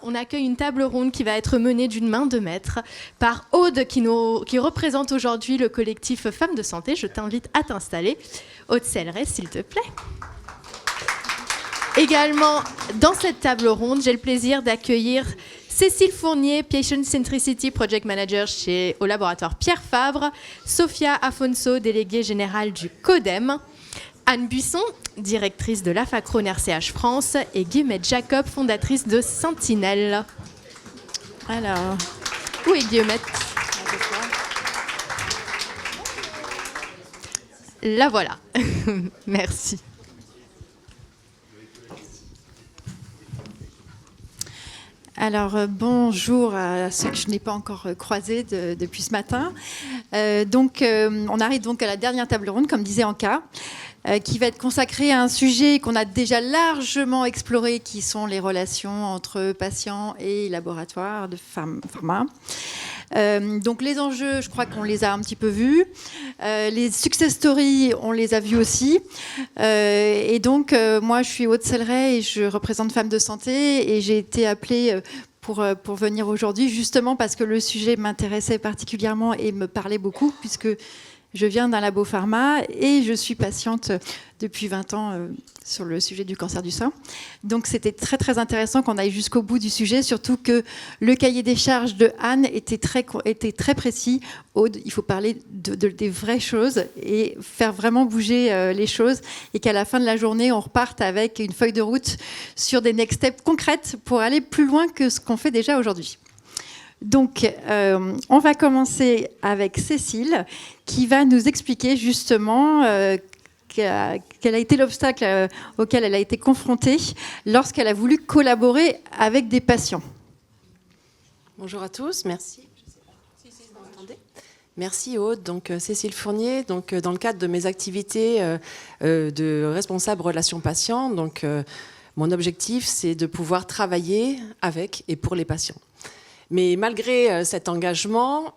On accueille une table ronde qui va être menée d'une main de maître par Aude qui représente aujourd'hui le collectif Femmes de Santé. Je t'invite à t'installer. Aude Selleret, s'il te plaît. Également, dans cette table ronde, j'ai le plaisir d'accueillir Cécile Fournier, Patient Centricity Project Manager au laboratoire Pierre Fabre, Sophia Afonso, déléguée générale du CODEM, Anne Buisson, directrice de l'AFACRON RCH France, et Guillemette Jacob, fondatrice de Sentinelle. Alors, où est Guillemette ? La voilà. Merci. Alors, bonjour à ceux que je n'ai pas encore croisés depuis ce matin. On arrive donc à la dernière table ronde, comme disait Anka, qui va être consacrée à un sujet qu'on a déjà largement exploré, qui sont les relations entre patients et laboratoires de pharma. Donc les enjeux, je crois qu'on les a un petit peu vus. Les success stories, on les a vus aussi. Et donc, moi, je suis Aude Selleret et je représente Femmes de Santé. Et j'ai été appelée pour venir aujourd'hui, justement parce que le sujet m'intéressait particulièrement et me parlait beaucoup, puisque je viens d'un labo pharma et je suis patiente depuis 20 ans sur le sujet du cancer du sein. Donc c'était très très intéressant qu'on aille jusqu'au bout du sujet, surtout que le cahier des charges de Anne était très précis. Aude, il faut parler des vraies choses et faire vraiment bouger les choses, et qu'à la fin de la journée, on reparte avec une feuille de route sur des next steps concrètes pour aller plus loin que ce qu'on fait déjà aujourd'hui. Donc, on va commencer avec Cécile, qui va nous expliquer justement quel a été l'obstacle auquel elle a été confrontée lorsqu'elle a voulu collaborer avec des patients. Bonjour à tous, merci. Vous m'entendez ? Merci Aude. Donc, Cécile Fournier, donc, dans le cadre de mes activités de responsable relations patients, donc, mon objectif, c'est de pouvoir travailler avec et pour les patients. Mais malgré cet engagement,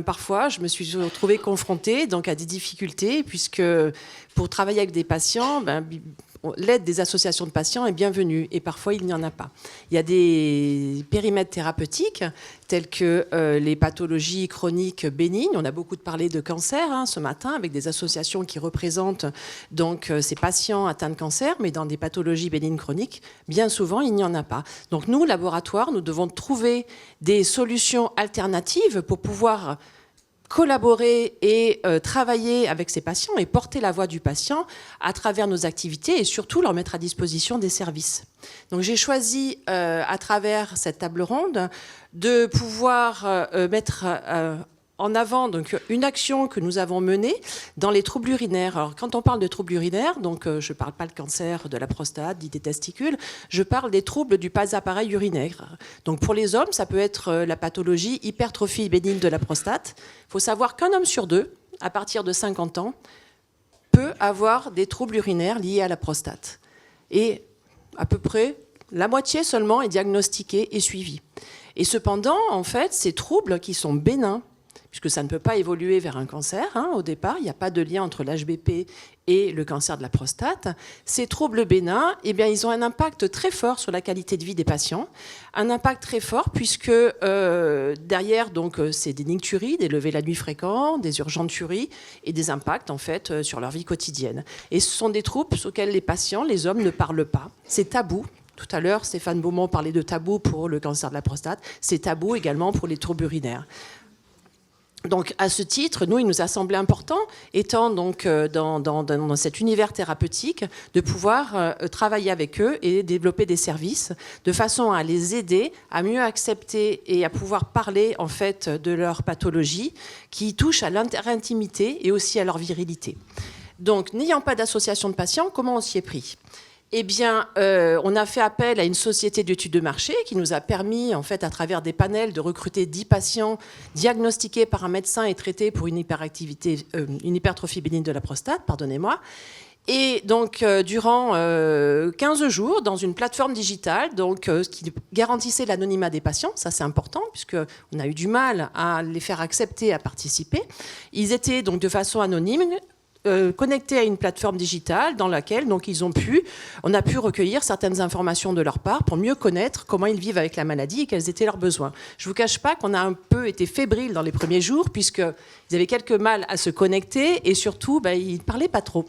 parfois, je me suis retrouvée confrontée donc, à des difficultés, puisque pour travailler avec des patients, l'aide des associations de patients est bienvenue, et parfois, il n'y en a pas. Il y a des périmètres thérapeutiques, tels que les pathologies chroniques bénignes. On a beaucoup parlé de cancer ce matin, avec des associations qui représentent donc, ces patients atteints de cancer, mais dans des pathologies bénignes chroniques, bien souvent, il n'y en a pas. Donc nous, laboratoire, nous devons trouver des solutions alternatives pour pouvoir collaborer et travailler avec ces patients et porter la voix du patient à travers nos activités et surtout leur mettre à disposition des services. Donc j'ai choisi à travers cette table ronde de pouvoir mettre en avant donc, une action que nous avons menée dans les troubles urinaires. Alors, quand on parle de troubles urinaires, donc, je ne parle pas de cancer de la prostate, dit des testicules, je parle des troubles du pas-appareil urinaire. Donc, pour les hommes, ça peut être la pathologie hypertrophie bénigne de la prostate. Il faut savoir qu'un homme sur deux, à partir de 50 ans, peut avoir des troubles urinaires liés à la prostate. Et à peu près la moitié seulement est diagnostiquée et suivie. Et cependant, en fait, ces troubles qui sont bénins, puisque ça ne peut pas évoluer vers un cancer. Au départ, il n'y a pas de lien entre l'HBP et le cancer de la prostate. Ces troubles bénins, ils ont un impact très fort sur la qualité de vie des patients. Un impact très fort puisque derrière, donc, c'est des nicturies, des levées la nuit fréquents, des urgenturies et des impacts en fait, sur leur vie quotidienne. Et ce sont des troubles auxquels les patients, les hommes, ne parlent pas. C'est tabou. Tout à l'heure, Stéphane Beaumont parlait de tabou pour le cancer de la prostate. C'est tabou également pour les troubles urinaires. Donc, à ce titre, nous, il nous a semblé important, étant donc dans cet univers thérapeutique, de pouvoir travailler avec eux et développer des services de façon à les aider à mieux accepter et à pouvoir parler en fait de leur pathologie qui touche à l'intimité et aussi à leur virilité. Donc, n'ayant pas d'association de patients, comment on s'y est pris ? On a fait appel à une société d'études de marché qui nous a permis, en fait, à travers des panels, de recruter 10 patients diagnostiqués par un médecin et traités pour une hypertrophie bénigne de la prostate, pardonnez-moi. Et donc, durant 15 jours, dans une plateforme digitale, donc, qui garantissait l'anonymat des patients, ça c'est important, puisqu'on a eu du mal à les faire accepter à participer. Ils étaient donc de façon anonyme, connectés à une plateforme digitale dans laquelle donc, on a pu recueillir certaines informations de leur part pour mieux connaître comment ils vivent avec la maladie et quels étaient leurs besoins. Je ne vous cache pas qu'on a un peu été fébrile dans les premiers jours puisqu'ils avaient quelques mal à se connecter et surtout, ils ne parlaient pas trop.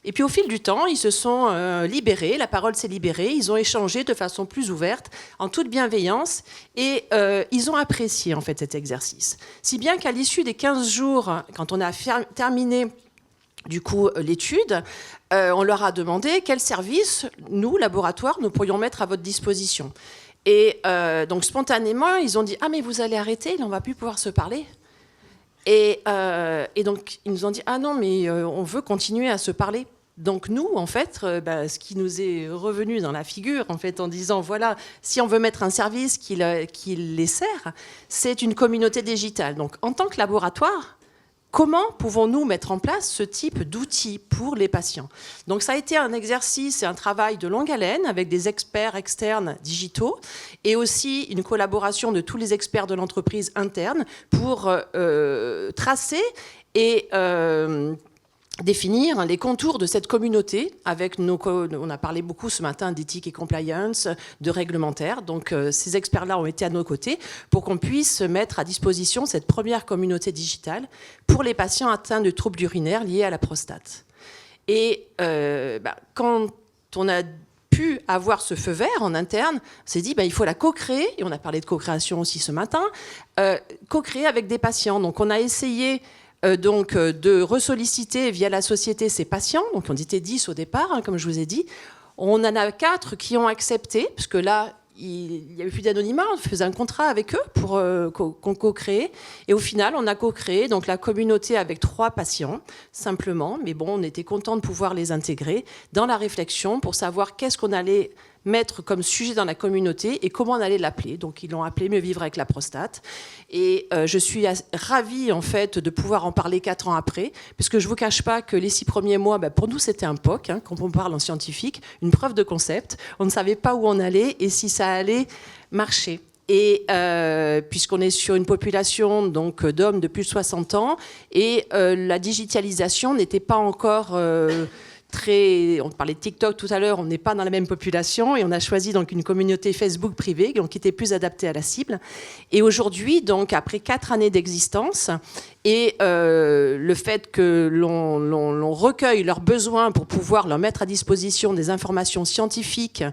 Et puis au fil du temps, ils se sont libérés, la parole s'est libérée, ils ont échangé de façon plus ouverte, en toute bienveillance, et ils ont apprécié en fait cet exercice. Si bien qu'à l'issue des 15 jours, quand on a terminé du coup l'étude, on leur a demandé quels services, nous, laboratoire, nous pourrions mettre à votre disposition. Et donc spontanément, ils ont dit « Ah mais vous allez arrêter, on ne va plus pouvoir se parler ?» Et donc, ils nous ont dit « Ah non, mais on veut continuer à se parler. » Donc nous, en fait, ce qui nous est revenu dans la figure, en fait, en disant « Voilà, si on veut mettre un service qui les sert, c'est une communauté digitale. » Donc, en tant que laboratoire, comment pouvons-nous mettre en place ce type d'outils pour les patients ? Donc ça a été un exercice et un travail de longue haleine avec des experts externes digitaux et aussi une collaboration de tous les experts de l'entreprise interne pour tracer et définir les contours de cette communauté avec on a parlé beaucoup ce matin d'éthique et compliance, de réglementaire. Donc ces experts-là ont été à nos côtés pour qu'on puisse mettre à disposition cette première communauté digitale pour les patients atteints de troubles urinaires liés à la prostate. Et quand on a pu avoir ce feu vert en interne, on s'est dit il faut la co-créer, et on a parlé de co-création aussi ce matin, co-créer avec des patients. Donc on a essayé de ressolliciter via la société ces patients. Donc on était 10 au départ, comme je vous ai dit. On en a 4 qui ont accepté, parce que là, il n'y avait plus d'anonymat, on faisait un contrat avec eux pour qu'on co-crée. Et au final, on a co-créé donc, la communauté avec 3 patients, simplement. Mais bon, on était content de pouvoir les intégrer dans la réflexion pour savoir qu'est-ce qu'on allait mettre comme sujet dans la communauté et comment on allait l'appeler. Donc, ils l'ont appelé « Mieux vivre avec la prostate ». Et je suis ravie, en fait, de pouvoir en parler 4 ans après, parce que je ne vous cache pas que les 6 premiers mois, pour nous, c'était un POC, quand on parle en scientifique, une preuve de concept. On ne savait pas où on allait et si ça allait marcher. Et puisqu'on est sur une population donc, d'hommes de plus de 60 ans, et la digitalisation n'était pas encore... on parlait de TikTok tout à l'heure, on n'est pas dans la même population et on a choisi donc une communauté Facebook privée donc, qui était plus adaptée à la cible. Et aujourd'hui, donc, après 4 années d'existence et le fait que l'on recueille leurs besoins pour pouvoir leur mettre à disposition des informations scientifiques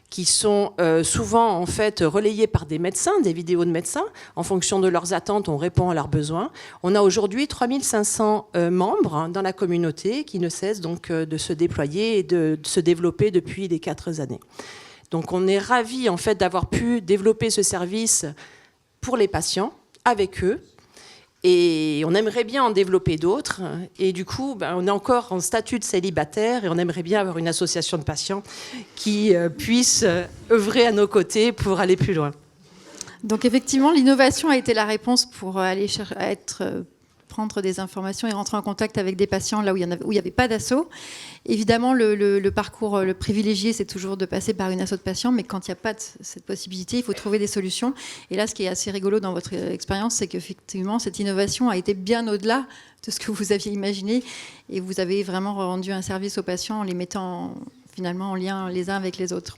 qui sont souvent en fait relayées par des médecins, des vidéos de médecins. En fonction de leurs attentes, on répond à leurs besoins. On a aujourd'hui 3500 membres dans la communauté qui ne cessent donc de se déployer et de se développer depuis les 4 années. Donc on est ravis en fait d'avoir pu développer ce service pour les patients, avec eux. Et on aimerait bien en développer d'autres. Et du coup, on est encore en statut de célibataire et on aimerait bien avoir une association de patients qui puisse œuvrer à nos côtés pour aller plus loin. Donc effectivement, l'innovation a été la réponse pour aller prendre des informations et rentrer en contact avec des patients là où il n'y avait pas d'asso. Évidemment, le parcours le privilégié, c'est toujours de passer par une asso de patients, mais quand il n'y a pas cette possibilité, il faut trouver des solutions. Et là, ce qui est assez rigolo dans votre expérience, c'est qu'effectivement, cette innovation a été bien au-delà de ce que vous aviez imaginé, et vous avez vraiment rendu un service aux patients en les mettant finalement en lien les uns avec les autres.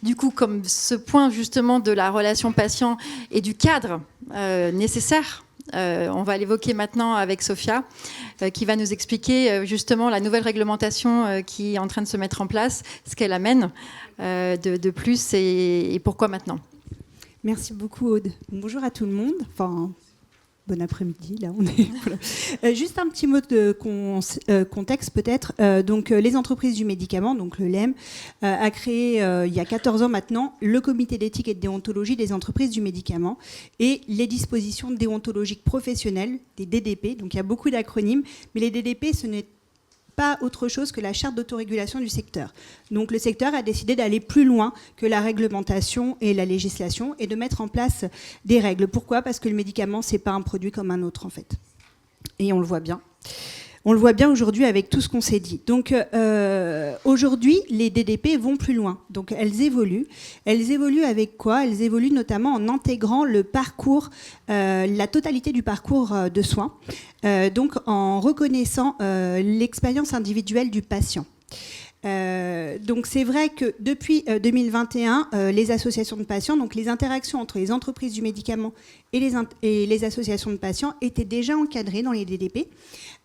Du coup, comme ce point justement de la relation patient et du cadre nécessaire, on va l'évoquer maintenant avec Sophia, qui va nous expliquer justement la nouvelle réglementation qui est en train de se mettre en place, ce qu'elle amène de plus et pourquoi maintenant. Merci beaucoup, Aude. Bonjour à tout le monde. Bon après-midi, là on est. Voilà. Juste un petit mot de contexte peut-être. Donc les entreprises du médicament, donc le LEM, a créé il y a 14 ans maintenant le comité d'éthique et de déontologie des entreprises du médicament et les dispositions déontologiques professionnelles, des DDP. Donc il y a beaucoup d'acronymes, mais les DDP, ce n'est pas autre chose que la charte d'autorégulation du secteur. Donc le secteur a décidé d'aller plus loin que la réglementation et la législation et de mettre en place des règles. Pourquoi ? Parce que le médicament, c'est pas un produit comme un autre en fait. Et on le voit bien. On le voit bien aujourd'hui avec tout ce qu'on s'est dit. Donc aujourd'hui, les DDP vont plus loin. Donc elles évoluent. Elles évoluent avec quoi? Elles évoluent notamment en intégrant le parcours, la totalité du parcours de soins, donc en reconnaissant l'expérience individuelle du patient. Donc c'est vrai que depuis 2021, les associations de patients, donc les interactions entre les entreprises du médicament et les associations de patients étaient déjà encadrées dans les DDP.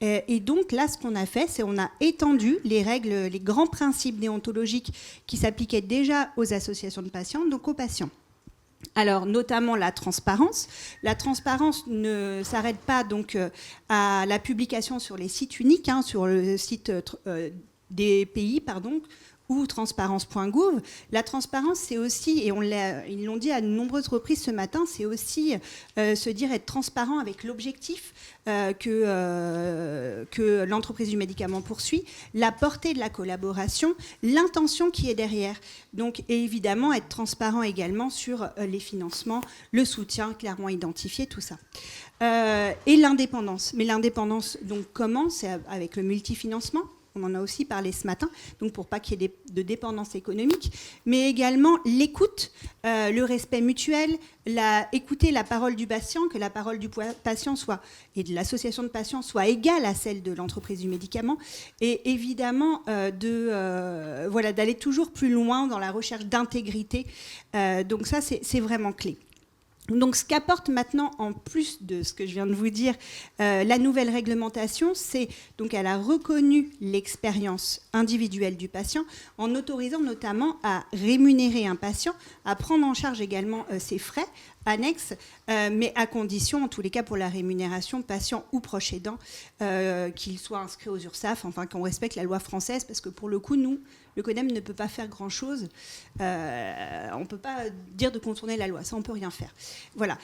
Et donc là, ce qu'on a fait, c'est on a étendu les règles, les grands principes déontologiques qui s'appliquaient déjà aux associations de patients, donc aux patients. Alors, notamment la transparence. La transparence ne s'arrête pas donc à la publication sur les sites uniques, sur le site des pays, ou transparence.gouv. La transparence, c'est aussi, et ils l'ont dit à de nombreuses reprises ce matin, c'est aussi se dire être transparent avec l'objectif que l'entreprise du médicament poursuit, la portée de la collaboration, l'intention qui est derrière. Donc, et évidemment, être transparent également sur les financements, le soutien clairement identifié, tout ça. Et l'indépendance. Mais l'indépendance, donc, comment? C'est avec le multifinancement. On en a aussi parlé ce matin, donc pour pas qu'il y ait de dépendance économique, mais également l'écoute, le respect mutuel, écouter la parole du patient, que la parole du patient soit, et de l'association de patients soit égale à celle de l'entreprise du médicament, et évidemment d'aller toujours plus loin dans la recherche d'intégrité. Donc ça, c'est vraiment clé. Donc, ce qu'apporte maintenant, en plus de ce que je viens de vous dire, la nouvelle réglementation, c'est donc elle a reconnu l'expérience individuelle du patient en autorisant notamment à rémunérer un patient, à prendre en charge également ses frais annexes, mais à condition, en tous les cas pour la rémunération, patient ou proche aidant, qu'il soit inscrit aux URSSAF, enfin qu'on respecte la loi française, parce que pour le coup, nous, le CODEM ne peut pas faire grand-chose. On ne peut pas dire de contourner la loi, ça on ne peut rien faire. Voilà.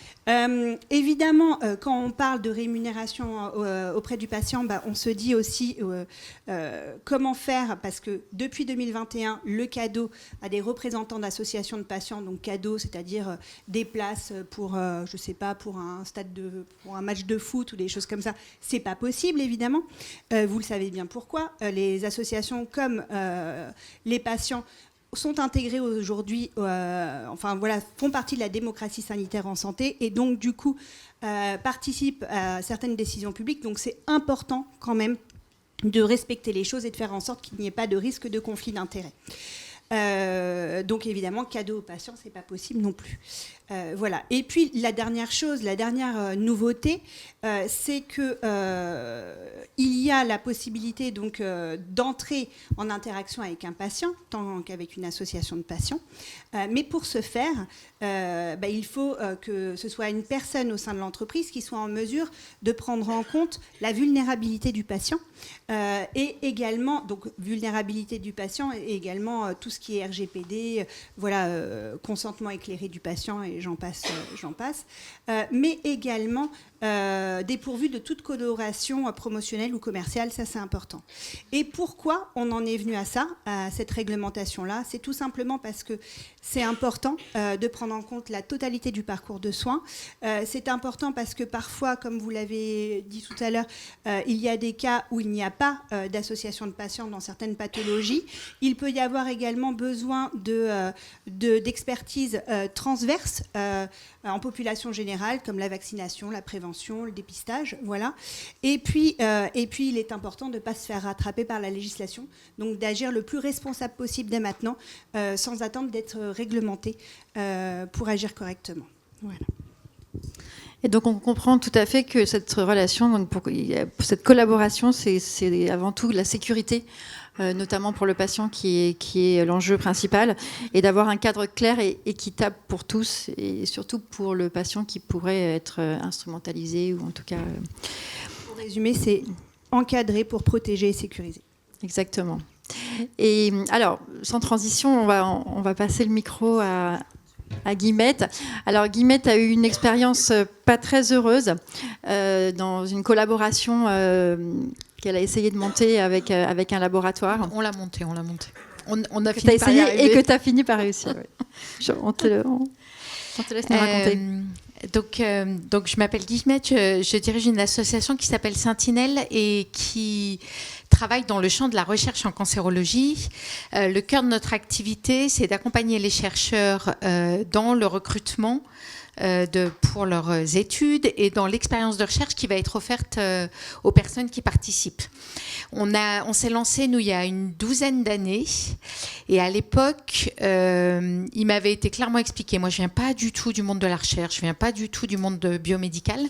Évidemment, quand on parle de rémunération auprès du patient, on se dit aussi comment faire, parce que depuis 2021, le cadeau a des représentants d'associations de patients, donc cadeau, c'est-à-dire des places pour, je sais pas, pour un pour un match de foot ou des choses comme ça, c'est pas possible évidemment. Vous le savez bien pourquoi. Les associations comme les patients sont intégrés aujourd'hui, font partie de la démocratie sanitaire en santé et donc du coup participent à certaines décisions publiques. Donc c'est important quand même de respecter les choses et de faire en sorte qu'il n'y ait pas de risque de conflit d'intérêts. Donc évidemment, cadeau aux patients, c'est pas possible non plus. Voilà. Et puis la dernière nouveauté, c'est que il y a la possibilité donc d'entrer en interaction avec un patient, tant qu'avec une association de patients. Mais pour ce faire, il faut que ce soit une personne au sein de l'entreprise qui soit en mesure de prendre en compte la vulnérabilité du patient et également donc vulnérabilité du patient et également tout ce qui est RGPD, consentement éclairé du patient et j'en passe, mais également dépourvu de toute coloration promotionnelle ou commerciale, ça c'est important. Et pourquoi on en est venu à ça, à cette réglementation-là? C'est tout simplement parce que c'est important de prendre en compte la totalité du parcours de soins. C'est important parce que parfois, comme vous l'avez dit tout à l'heure, il y a des cas où il n'y a pas d'association de patients dans certaines pathologies. Il peut y avoir également besoin d'expertise transverse en population générale, comme la vaccination, la prévention, le dépistage, voilà. Et puis il est important de ne pas se faire rattraper par la législation, donc d'agir le plus responsable possible dès maintenant, sans attendre d'être réglementé pour agir correctement. Voilà. Et donc on comprend tout à fait que cette relation, donc pour cette collaboration, c'est avant tout la sécurité, notamment pour le patient qui est l'enjeu principal, et d'avoir un cadre clair et équitable pour tous, et surtout pour le patient qui pourrait être instrumentalisé, ou en tout cas... Pour résumer, c'est encadrer pour protéger et sécuriser. Exactement. Et alors, sans transition, on va passer le micro à Guillemette. Alors Guillemette a eu une expérience pas très heureuse dans une collaboration qu'elle a essayé de monter avec un laboratoire. On l'a monté. On a que fini par y arriver. Et que tu as fini par réussir. Oui. On te laisse nous raconter. Donc, je m'appelle Guillemette, je dirige une association qui s'appelle Sentinelle et qui travaille dans le champ de la recherche en cancérologie. Le cœur de notre activité, c'est d'accompagner les chercheurs dans le recrutement pour leurs études et dans l'expérience de recherche qui va être offerte aux personnes qui participent. On s'est lancé, nous, il y a une douzaine d'années. Et à l'époque, il m'avait été clairement expliqué, moi, je ne viens pas du tout du monde de la recherche, je ne viens pas du tout du monde biomédical.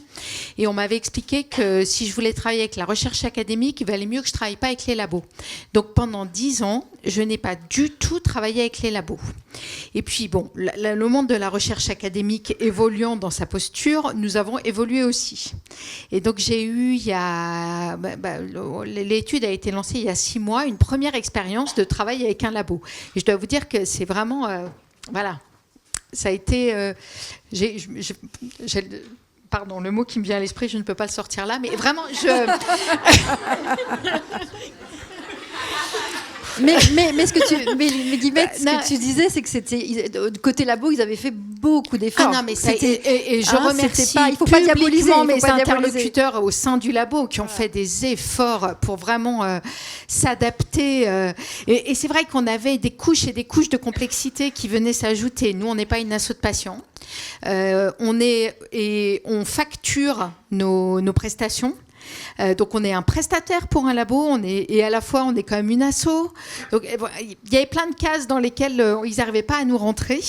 Et on m'avait expliqué que si je voulais travailler avec la recherche académique, il valait mieux que je ne travaille pas avec les labos. Donc, pendant 10 ans, je n'ai pas du tout travaillé avec les labos. Et puis, bon, le monde de la recherche académique évoluant dans sa posture, nous avons évolué aussi. Et donc, j'ai eu, l'étude a été lancée il y a 6 mois, une première expérience de travail avec un labo. Et je dois vous dire que c'est vraiment, voilà, ça a été, pardon, le mot qui me vient à l'esprit, je ne peux pas le sortir là, mais vraiment, Mais ce que tu disais, c'est que c'était côté labo, ils avaient fait beaucoup d'efforts. Ah non, mais et je remercie il faut pas diaboliser mes interlocuteurs au sein du labo qui ont fait des efforts pour vraiment s'adapter. Et c'est vrai qu'on avait des couches et des couches de complexité qui venaient s'ajouter. Nous, on n'est pas une asso de patients. On facture nos prestations. Donc on est un prestataire pour un labo, et à la fois on est quand même une asso. Donc il y avait plein de cases dans lesquelles ils n'arrivaient pas à nous rentrer.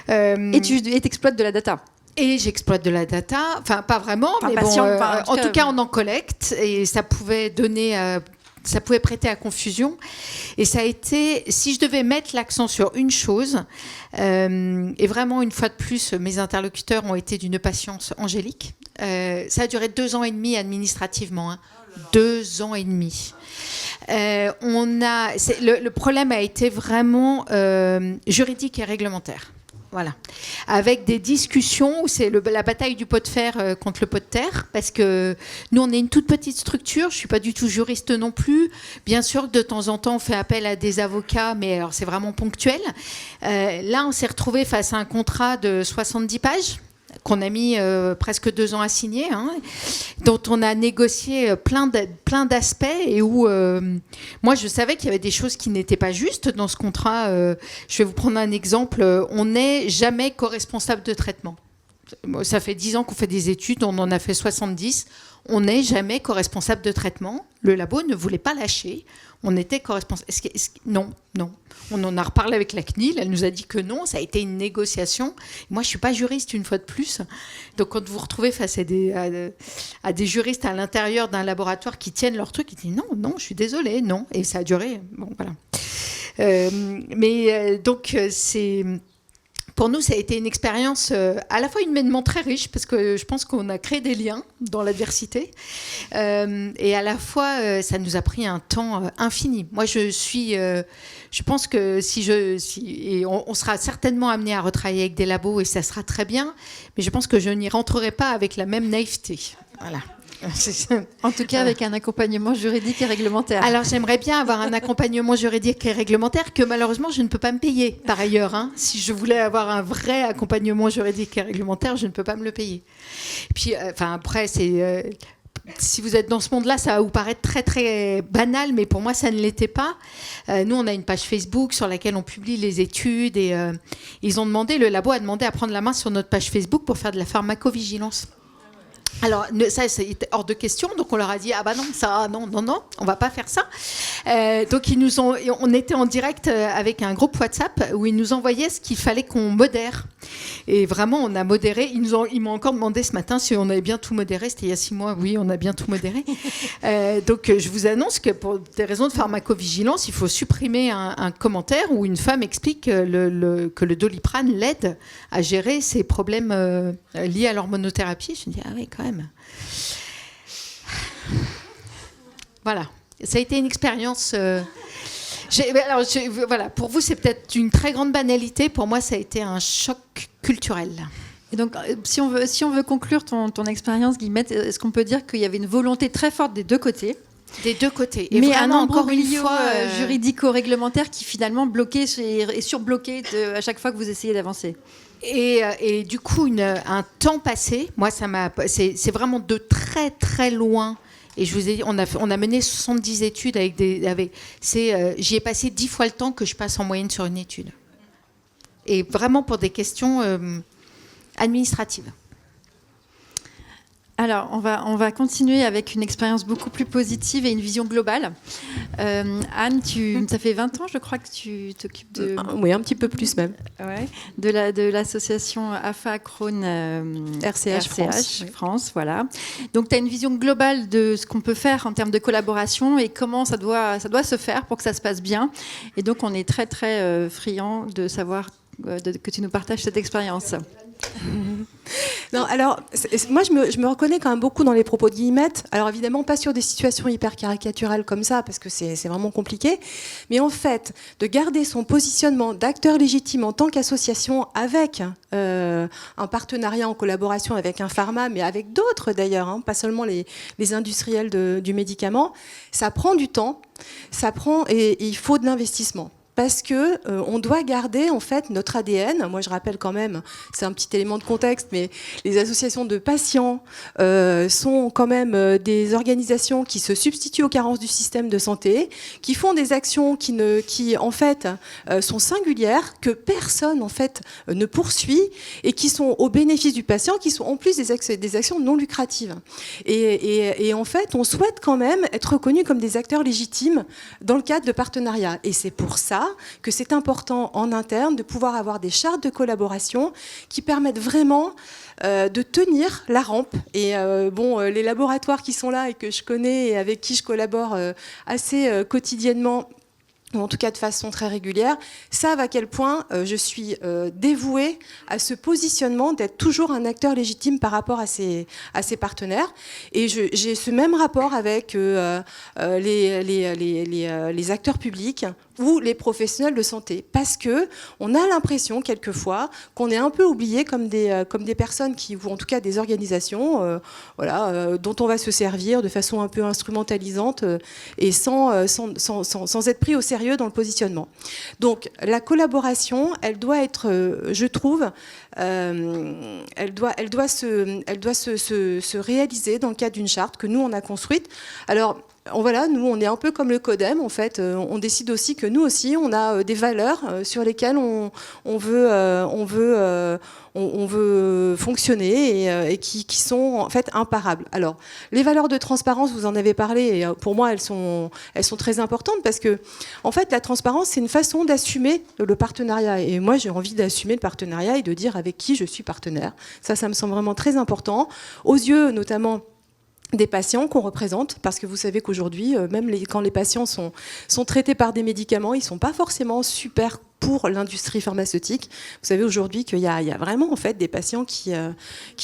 Et tu exploites de la data. Et j'exploite de la data, enfin pas vraiment, mais patient, bon, en tout cas on en collecte et ça pouvait donner. Ça pouvait prêter à confusion. Et ça a été, si je devais mettre l'accent sur une chose, et vraiment une fois de plus, mes interlocuteurs ont été d'une patience angélique. Ça a duré 2 ans et demi administrativement. 2 ans et demi. Le problème a été vraiment juridique et réglementaire. Voilà. Avec des discussions où c'est la bataille du pot de fer contre le pot de terre, parce que nous, on est une toute petite structure, je ne suis pas du tout juriste non plus. Bien sûr que de temps en temps, on fait appel à des avocats, mais alors c'est vraiment ponctuel. Là, on s'est retrouvé face à un contrat de 70 pages, qu'on a mis presque 2 ans à signer, dont on a négocié plein d'aspects et où moi je savais qu'il y avait des choses qui n'étaient pas justes dans ce contrat. Je vais vous prendre un exemple. On n'est jamais co-responsable de traitement. Ça fait 10 ans qu'on fait des études, on en a fait 70. On n'est jamais co-responsable de traitement. Le labo ne voulait pas lâcher. On était co-responsable. Non. On en a reparlé avec la CNIL. Elle nous a dit que non. Ça a été une négociation. Moi, je ne suis pas juriste une fois de plus. Donc, quand vous vous retrouvez face à des juristes à l'intérieur d'un laboratoire qui tiennent leur truc, ils disent non, je suis désolée, non. Et ça a duré. Bon, voilà. Donc, c'est... Pour nous, ça a été une expérience à la fois humainement très riche, parce que je pense qu'on a créé des liens dans l'adversité, et à la fois, ça nous a pris un temps infini. Moi, je pense que on sera certainement amené à retravailler avec des labos, et ça sera très bien, mais je pense que je n'y rentrerai pas avec la même naïveté. Voilà. En tout cas, avec un accompagnement juridique et réglementaire. Alors, j'aimerais bien avoir un accompagnement juridique et réglementaire que malheureusement, je ne peux pas me payer par ailleurs. Si je voulais avoir un vrai accompagnement juridique et réglementaire, je ne peux pas me le payer. Et puis, après, si vous êtes dans ce monde-là, ça va vous paraître très, très banal, mais pour moi, ça ne l'était pas. Nous, on a une page Facebook sur laquelle on publie les études et le labo a demandé à prendre la main sur notre page Facebook pour faire de la pharmacovigilance. Alors, ça, c'était hors de question. Donc, on leur a dit, non, on va pas faire ça. Donc, on était en direct avec un groupe WhatsApp où ils nous envoyaient ce qu'il fallait qu'on modère. Et vraiment, on a modéré. Ils m'ont encore demandé ce matin si on avait bien tout modéré. C'était il y a 6 mois. Oui, on a bien tout modéré. Donc, je vous annonce que pour des raisons de pharmacovigilance, il faut supprimer un commentaire où une femme explique que le Doliprane l'aide à gérer ses problèmes liés à l'hormonothérapie. Je me dis, ah oui, quand même. Voilà, ça a été une expérience. Voilà, pour vous, c'est peut-être une très grande banalité. Pour moi, ça a été un choc culturel. Et donc, si on veut conclure ton expérience, Guillemette, est-ce qu'on peut dire qu'il y avait une volonté très forte des deux côtés Des deux côtés. Et mais vraiment, un encore une imbroglio fois, juridico-réglementaire qui finalement bloqué et surbloqué à chaque fois que vous essayez d'avancer. Et du coup, un temps passé, moi, c'est vraiment de très très loin. Et je vous ai dit, on a mené 70 études j'y ai passé 10 fois le temps que je passe en moyenne sur une étude. Et vraiment pour des questions administratives. Alors, on va continuer avec une expérience beaucoup plus positive et une vision globale. Anne, ça fait 20 ans, je crois, que tu t'occupes de... Oui, un petit peu plus même. Ouais, de l'association AFA Crohn RCH France, voilà. Donc, tu as une vision globale de ce qu'on peut faire en termes de collaboration et comment ça doit se faire pour que ça se passe bien. Et donc, on est très, très friands de savoir que tu nous partages cette expérience. Non, alors, moi, je me reconnais quand même beaucoup dans les propos de Guillemette. Alors, évidemment, pas sur des situations hyper caricaturales comme ça, parce que c'est vraiment compliqué. Mais en fait, de garder son positionnement d'acteur légitime en tant qu'association avec un partenariat en collaboration avec un pharma, mais avec d'autres d'ailleurs, hein, pas seulement les industriels du médicament, ça prend du temps, et il faut de l'investissement. Parce que on doit garder en fait notre ADN. Moi, je rappelle quand même, c'est un petit élément de contexte, mais les associations de patients sont quand même des organisations qui se substituent aux carences du système de santé, qui font des actions qui en fait sont singulières, que personne en fait ne poursuit et qui sont au bénéfice du patient, qui sont en plus des actions non lucratives. Et en fait, on souhaite quand même être reconnus comme des acteurs légitimes dans le cadre de partenariats. Et c'est pour ça que c'est important en interne de pouvoir avoir des chartes de collaboration qui permettent vraiment de tenir la rampe. Et les laboratoires qui sont là et que je connais et avec qui je collabore assez quotidiennement, ou en tout cas de façon très régulière, savent à quel point je suis dévouée à ce positionnement d'être toujours un acteur légitime par rapport à ses partenaires. Et j'ai ce même rapport avec les acteurs publics ou les professionnels de santé, parce que on a l'impression quelquefois qu'on est un peu oublié comme des personnes ou en tout cas des organisations dont on va se servir de façon un peu instrumentalisante et sans être pris au sérieux dans le positionnement. Donc la collaboration, elle doit être, je trouve, elle doit se réaliser dans le cadre d'une charte que nous on a construite. Alors nous, on est un peu comme le Codem, en fait. On décide aussi que nous aussi, on a des valeurs sur lesquelles on veut fonctionner et qui sont en fait imparables. Alors, les valeurs de transparence, vous en avez parlé, et pour moi, elles sont très importantes parce que, en fait, la transparence, c'est une façon d'assumer le partenariat. Et moi, j'ai envie d'assumer le partenariat et de dire avec qui je suis partenaire. Ça me semble vraiment très important, aux yeux notamment des patients qu'on représente, parce que vous savez qu'aujourd'hui, même quand les patients sont traités par des médicaments, ils ne sont pas forcément super pour l'industrie pharmaceutique. Vous savez aujourd'hui qu'il y a vraiment en fait des patients qui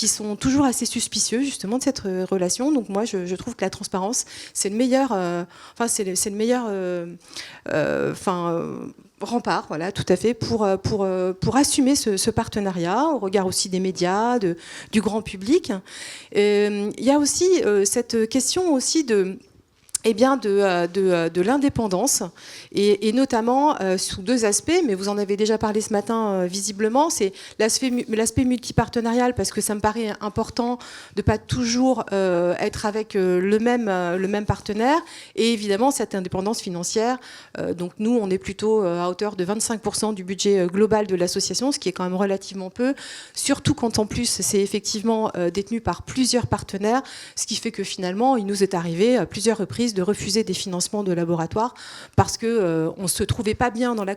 sont toujours assez suspicieux justement de cette relation. Donc moi, je trouve que la transparence, c'est le meilleur, rempart, voilà, tout à fait, pour assumer ce partenariat au regard aussi des médias, du grand public. Il y a aussi cette question aussi de l'indépendance, et notamment sous deux aspects, mais vous en avez déjà parlé ce matin visiblement, c'est l'aspect multipartenarial, parce que ça me paraît important de ne pas toujours être avec le même partenaire, et évidemment cette indépendance financière. Donc nous, on est plutôt à hauteur de 25% du budget global de l'association, ce qui est quand même relativement peu, surtout quand en plus c'est effectivement détenu par plusieurs partenaires, ce qui fait que finalement, il nous est arrivé à plusieurs reprises de refuser des financements de laboratoires parce qu'on ne se trouvait pas bien dans la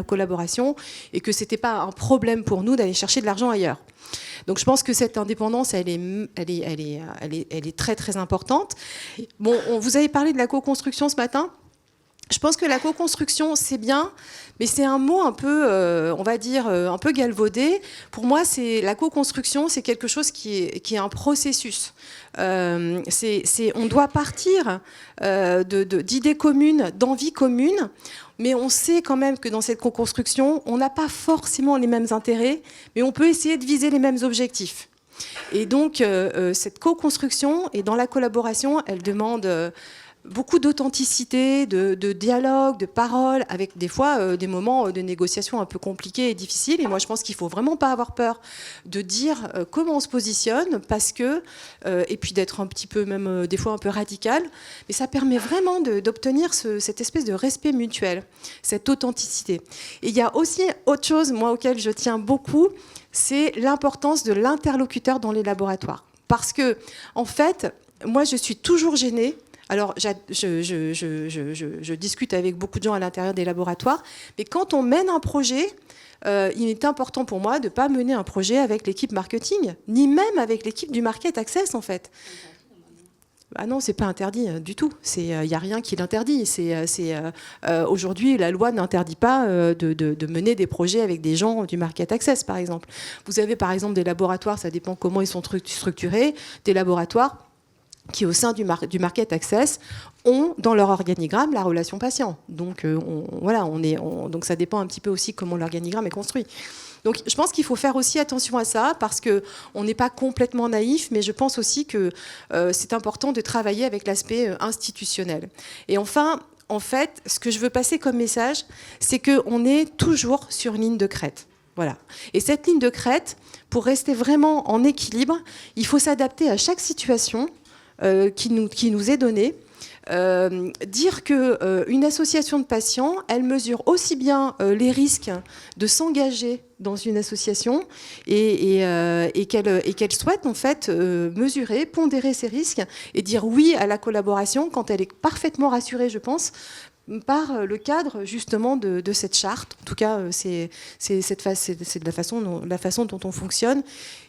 collaboration et que ce n'était pas un problème pour nous d'aller chercher de l'argent ailleurs. Donc je pense que cette indépendance, elle est très très importante. Bon, vous avez parlé de la co-construction ce matin. Je pense que la co-construction, c'est bien, mais c'est un mot un peu, on va dire, un peu galvaudé. Pour moi, la co-construction, c'est quelque chose qui est un processus. On doit partir d'idées communes, d'envies communes, mais on sait quand même que dans cette co-construction, on n'a pas forcément les mêmes intérêts, mais on peut essayer de viser les mêmes objectifs. Et donc, cette co-construction et dans la collaboration, elle demande beaucoup d'authenticité, de dialogue, de parole, avec des fois des moments de négociation un peu compliqués et difficiles. Et moi, je pense qu'il ne faut vraiment pas avoir peur de dire comment on se positionne, parce que, et puis d'être un petit peu, même des fois un peu radical, mais ça permet vraiment d'obtenir cette espèce de respect mutuel, cette authenticité. Et il y a aussi autre chose, moi, auquel je tiens beaucoup, c'est l'importance de l'interlocuteur dans les laboratoires. Parce que, en fait, moi, je suis toujours gênée. Alors, je discute avec beaucoup de gens à l'intérieur des laboratoires, mais quand on mène un projet, il est important pour moi de ne pas mener un projet avec l'équipe marketing, ni même avec l'équipe du Market Access, en fait. Ah non, c'est pas interdit du tout. Il n'y a rien qui l'interdit. Aujourd'hui, la loi n'interdit pas de mener des projets avec des gens du Market Access, par exemple. Vous avez, par exemple, des laboratoires, ça dépend comment ils sont structurés, des laboratoires qui, au sein du Market Access, ont dans leur organigramme la relation patient. Donc, donc ça dépend un petit peu aussi comment l'organigramme est construit. Donc je pense qu'il faut faire aussi attention à ça, parce qu'on n'est pas complètement naïf, mais je pense aussi que c'est important de travailler avec l'aspect institutionnel. Et enfin, en fait, ce que je veux passer comme message, c'est qu'on est toujours sur une ligne de crête. Voilà. Et cette ligne de crête, pour rester vraiment en équilibre, il faut s'adapter à chaque situation qui nous est donnée. Dire qu'une association de patients, elle mesure aussi bien les risques de s'engager dans une association et qu'elle souhaite en fait mesurer, pondérer ces risques et dire oui à la collaboration quand elle est parfaitement rassurée, je pense, par le cadre justement de cette charte. En tout cas, c'est la façon dont on fonctionne,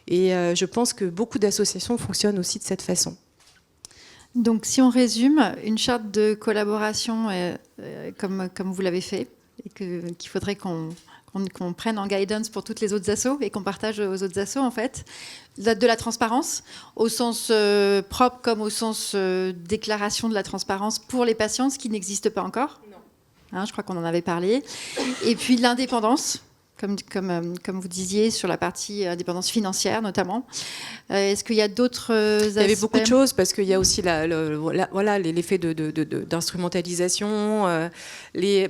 et je pense que beaucoup d'associations fonctionnent aussi de cette façon. Donc, si on résume, une charte de collaboration comme vous l'avez fait, et qu'il faudrait qu'on prenne en guidance pour toutes les autres assos et qu'on partage aux autres assos, en fait. De la transparence, au sens propre comme au sens déclaration de la transparence pour les patients, ce qui n'existe pas encore. Non. Je crois qu'on en avait parlé. Et puis l'indépendance. Comme vous disiez, sur la partie indépendance financière notamment. Est-ce qu'il y a d'autres aspects ? Il y avait beaucoup de choses, parce qu'il y a aussi l'effet d'instrumentalisation. Il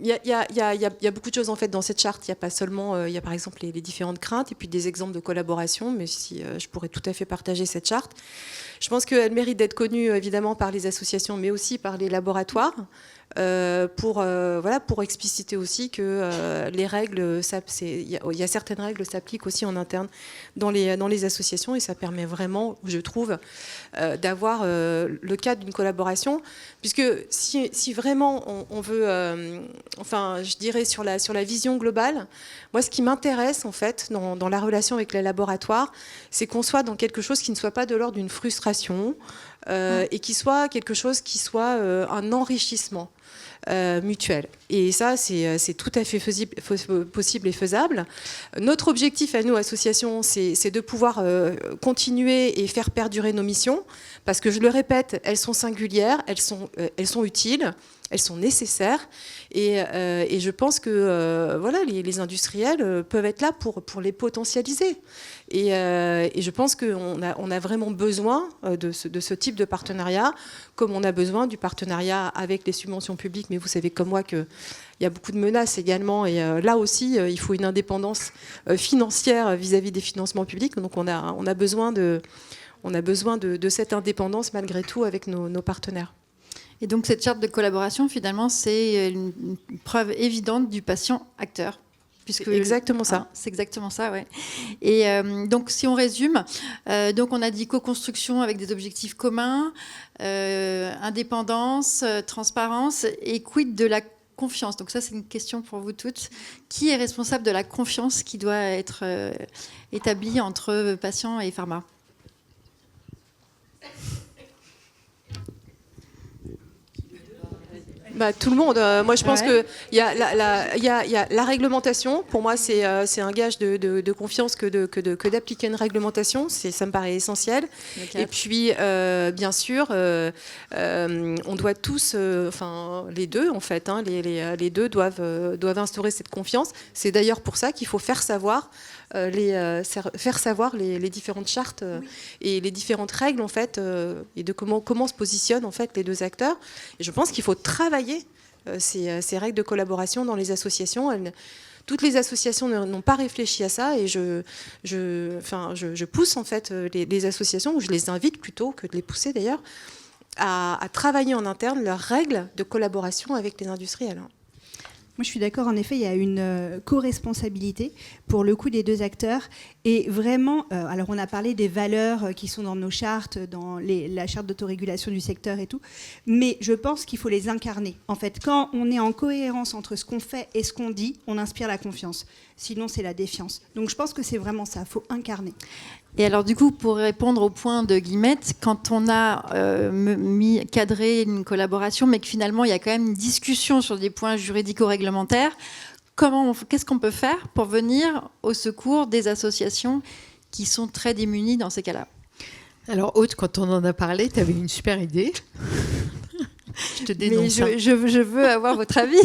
y a beaucoup de choses en fait dans cette charte. Il y a pas seulement, il y a par exemple les différentes craintes et puis des exemples de collaboration, mais si je pourrais tout à fait partager cette charte. Je pense qu'elle mérite d'être connue évidemment par les associations, mais aussi par les laboratoires. Pour expliciter aussi que les règles, il y a certaines règles s'appliquent aussi en interne dans les associations, et ça permet vraiment, je trouve, d'avoir le cadre d'une collaboration, puisque si vraiment on veut, je dirais sur la vision globale, moi ce qui m'intéresse en fait dans la relation avec les laboratoires, c'est qu'on soit dans quelque chose qui ne soit pas de l'ordre d'une frustration, et qui soit quelque chose qui soit un enrichissement mutuel. Et ça, c'est tout à fait possible et faisable. Notre objectif à nous, associations, c'est de pouvoir continuer et faire perdurer nos missions, parce que, je le répète, elles sont singulières, elles sont utiles, elles sont nécessaires, et je pense que les industriels peuvent être là pour les potentialiser. Et je pense qu'on a vraiment besoin de ce type de partenariat, comme on a besoin du partenariat avec les subventions publiques. Mais vous savez comme moi qu'il y a beaucoup de menaces également, et là aussi, il faut une indépendance financière vis-à-vis des financements publics. Donc on a besoin de cette indépendance malgré tout avec nos partenaires. Et donc cette charte de collaboration, finalement, c'est une preuve évidente du patient acteur. C'est exactement ça. C'est exactement ça, ouais. Et donc, si on résume, donc on a dit co-construction avec des objectifs communs, indépendance, transparence, et quid de la confiance. Donc ça, c'est une question pour vous toutes. Qui est responsable de la confiance qui doit être établie entre patients et pharma ? Tout le monde. Moi, je pense que il y a la réglementation. Pour moi, c'est un gage de confiance que d'appliquer une réglementation. Ça me paraît essentiel. Et puis, bien sûr, on doit tous, les deux, en fait, hein, les deux doivent instaurer cette confiance. C'est d'ailleurs pour ça qu'il faut faire savoir les différentes chartes et les différentes règles, en fait, et de comment se positionnent, en fait, les deux acteurs. Et je pense qu'il faut travailler ces règles de collaboration dans les associations. Toutes les associations n'ont pas réfléchi à ça, et je pousse, en fait, les associations, ou je les invite plutôt que de les pousser d'ailleurs, à travailler en interne leurs règles de collaboration avec les industriels. Moi, je suis d'accord. En effet, il y a une co-responsabilité pour le coup des deux acteurs. Et vraiment, alors on a parlé des valeurs qui sont dans nos chartes, dans la charte d'autorégulation du secteur et tout, mais je pense qu'il faut les incarner. En fait, quand on est en cohérence entre ce qu'on fait et ce qu'on dit, on inspire la confiance. Sinon, c'est la défiance. Donc, je pense que c'est vraiment ça. Il faut incarner. Et alors, du coup, pour répondre au point de Guillemette, quand on a cadré une collaboration, mais que finalement, il y a quand même une discussion sur des points juridico-réglementaires, qu'est-ce qu'on peut faire pour venir au secours des associations qui sont très démunies dans ces cas-là? Alors, Aude, quand on en a parlé, tu avais une super idée. Je te dénonce. Mais je veux avoir votre avis.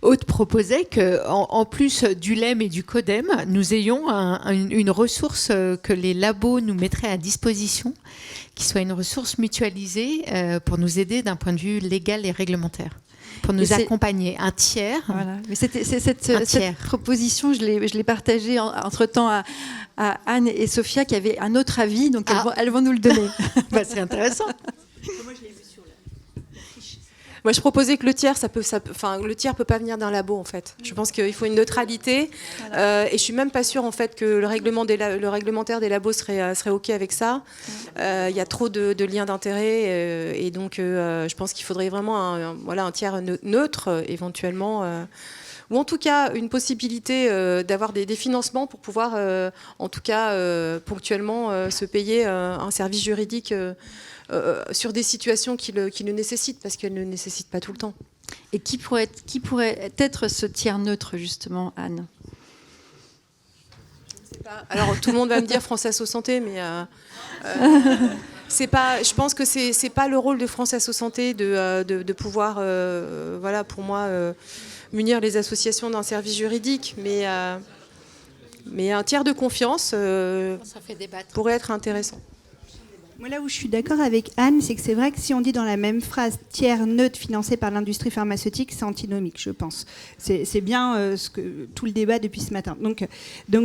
Aude proposait qu'en plus du LEM et du CODEM, nous ayons une ressource que les labos nous mettraient à disposition, qui soit une ressource mutualisée pour nous aider d'un point de vue légal et réglementaire, pour nous accompagner. Un tiers. Voilà. Mais cette proposition, je l'ai partagée entre-temps à Anne et Sophia, qui avaient un autre avis, donc elles vont nous le donner. C'est intéressant. Moi, je proposais que le tiers, le tiers peut pas venir d'un labo, en fait. Je pense qu'il faut une neutralité, et je suis même pas sûre, en fait, que le réglementaire des labos serait ok avec ça. Il y a trop de liens d'intérêt, et donc je pense qu'il faudrait vraiment un tiers neutre, éventuellement. Ou en tout cas une possibilité d'avoir des financements pour pouvoir, en tout cas ponctuellement, se payer un service juridique sur des situations qui le nécessitent, parce qu'elles ne le nécessitent pas tout le temps. Et qui pourrait être ce tiers neutre, justement, Anne? Alors tout le monde va me dire France Asso Santé, mais c'est pas. Je pense que c'est pas le rôle de France Asso Santé de pouvoir, pour moi, munir les associations d'un service juridique, mais un tiers de confiance ça fait débattre. Pourrait être intéressant. Moi, là où je suis d'accord avec Anne, c'est que c'est vrai que si on dit dans la même phrase tiers neutre financé par l'industrie pharmaceutique, c'est antinomique, je pense. C'est bien tout le débat depuis ce matin. Donc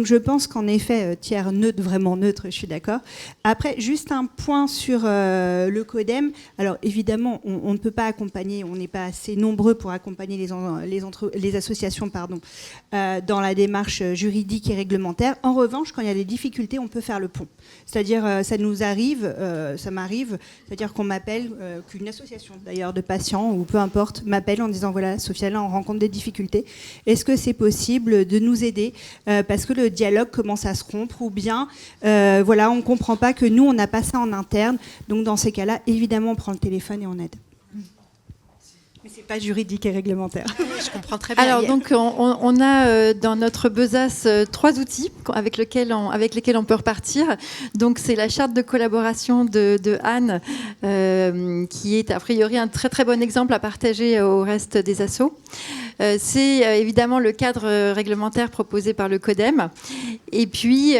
je pense qu'en effet, tiers neutre, vraiment neutre, je suis d'accord. Après, juste un point sur le CODEM. Alors évidemment, on ne peut pas accompagner, on n'est pas assez nombreux pour accompagner les associations dans la démarche juridique et réglementaire. En revanche, quand il y a des difficultés, on peut faire le pont. C'est-à-dire, ça m'arrive, c'est-à-dire qu'on m'appelle, qu'une association d'ailleurs de patients ou peu importe m'appelle en disant voilà Sophia, là on rencontre des difficultés, est-ce que c'est possible de nous aider parce que le dialogue commence à se rompre, ou bien on ne comprend pas que nous on n'a pas ça en interne, donc dans ces cas-là évidemment on prend le téléphone et on aide. Mais c'est pas juridique et réglementaire. Je comprends très bien. Alors donc on a dans notre besace 3 outils avec lesquels on peut repartir. Donc c'est la charte de collaboration de Anne qui est a priori un très très bon exemple à partager au reste des assos. C'est évidemment le cadre réglementaire proposé par le CODEM. Et puis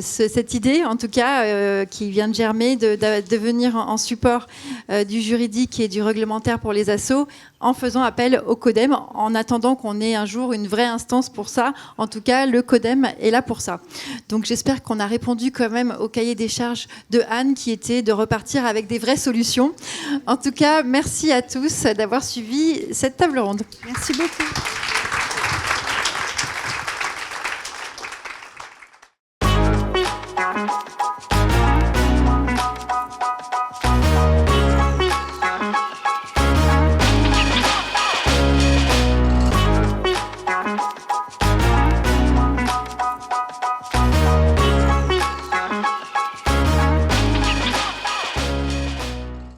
cette idée, en tout cas, qui vient de germer, de venir en support du juridique et du réglementaire pour les assos, en faisant appel au CODEM, en attendant qu'on ait un jour une vraie instance pour ça. En tout cas, le CODEM est là pour ça. Donc j'espère qu'on a répondu quand même au cahier des charges de Anne, qui était de repartir avec des vraies solutions. En tout cas, merci à tous d'avoir suivi cette table ronde. Merci beaucoup.